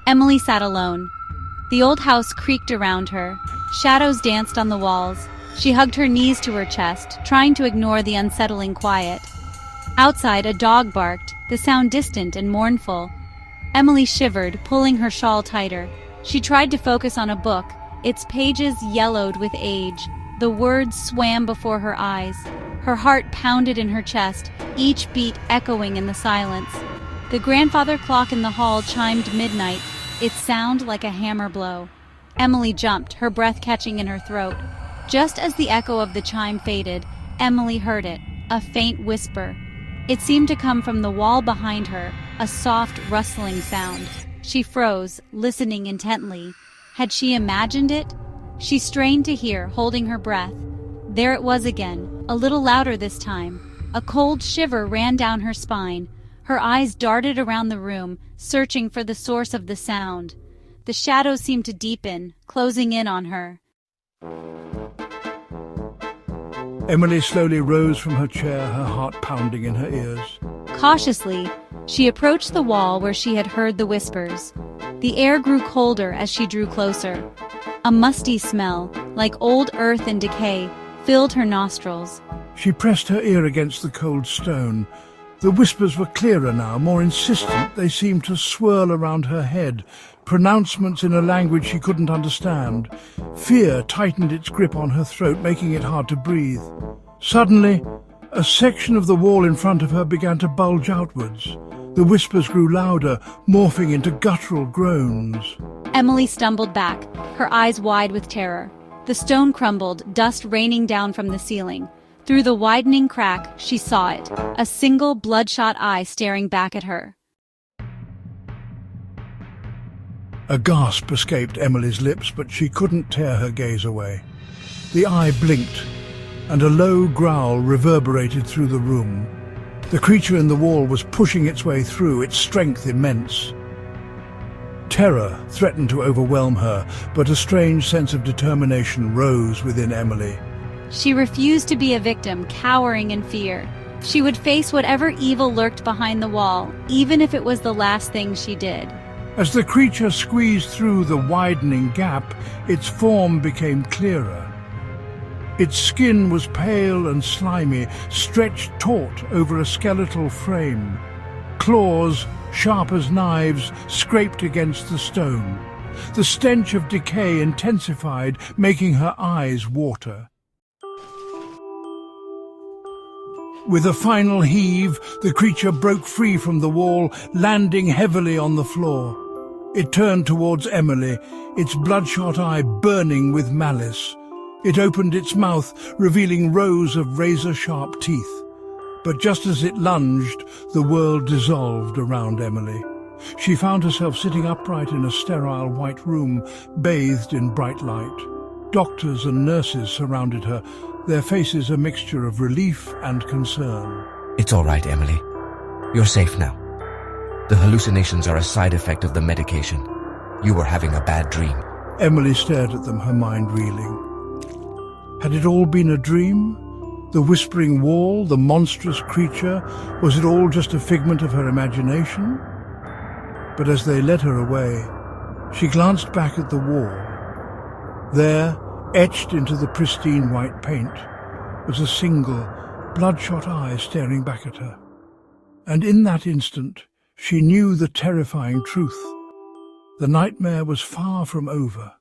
Emily sat alone. The old house creaked around her. Shadows danced on the walls. She hugged her knees to her chest, trying to ignore the unsettling quiet. Outside, a dog barked, the sound distant and mournful. Emily shivered, pulling her shawl tighter. She tried to focus on a book, its pages yellowed with age. The words swam before her eyes. Her heart pounded in her chest, each beat echoing in the silence. The grandfather clock in the hall chimed midnight, its sound like a hammer blow. Emily jumped, her breath catching in her throat. Just as the echo of the chime faded, Emily heard it, a faint whisper. It seemed to come from the wall behind her, a soft, rustling sound. She froze, listening intently. Had she imagined it? She strained to hear, holding her breath. There it was again, a little louder this time. A cold shiver ran down her spine. Her eyes darted around the room, searching for the source of the sound. The shadows seemed to deepen, closing in on her. Emily slowly rose from her chair, her heart pounding in her ears. Cautiously, she approached the wall where she had heard the whispers. The air grew colder as she drew closer. A musty smell, like old earth and decay, filled her nostrils. She pressed her ear against the cold stone. The whispers were clearer now, more insistent. They seemed to swirl around her head, pronouncements in a language she couldn't understand. Fear tightened its grip on her throat, making it hard to breathe. Suddenly, a section of the wall in front of her began to bulge outwards. The whispers grew louder, morphing into guttural groans. Emily stumbled back, her eyes wide with terror. The stone crumbled, dust raining down from the ceiling. Through the widening crack, she saw it, a single bloodshot eye staring back at her. A gasp escaped Emily's lips, but she couldn't tear her gaze away. The eye blinked, and a low growl reverberated through the room. The creature in the wall was pushing its way through, its strength immense. Terror threatened to overwhelm her, but a strange sense of determination rose within Emily. She refused to be a victim, cowering in fear. She would face whatever evil lurked behind the wall, even if it was the last thing she did. As the creature squeezed through the widening gap, its form became clearer. Its skin was pale and slimy, stretched taut over a skeletal frame. Claws, sharp as knives, scraped against the stone. The stench of decay intensified, making her eyes water. With a final heave, the creature broke free from the wall, landing heavily on the floor. It turned towards Emily, its bloodshot eye burning with malice. It opened its mouth, revealing rows of razor-sharp teeth. But just as it lunged, the world dissolved around Emily. She found herself sitting upright in a sterile white room, bathed in bright light. Doctors and nurses surrounded her, their faces a mixture of relief and concern. It's all right, Emily. You're safe now. The hallucinations are a side effect of the medication. You were having a bad dream. Emily stared at them, her mind reeling. Had it all been a dream? The whispering wall, the monstrous creature, was it all just a figment of her imagination? But as they led her away, she glanced back at the wall. There, etched into the pristine white paint, was a single, bloodshot eye staring back at her. And in that instant, she knew the terrifying truth. The nightmare was far from over.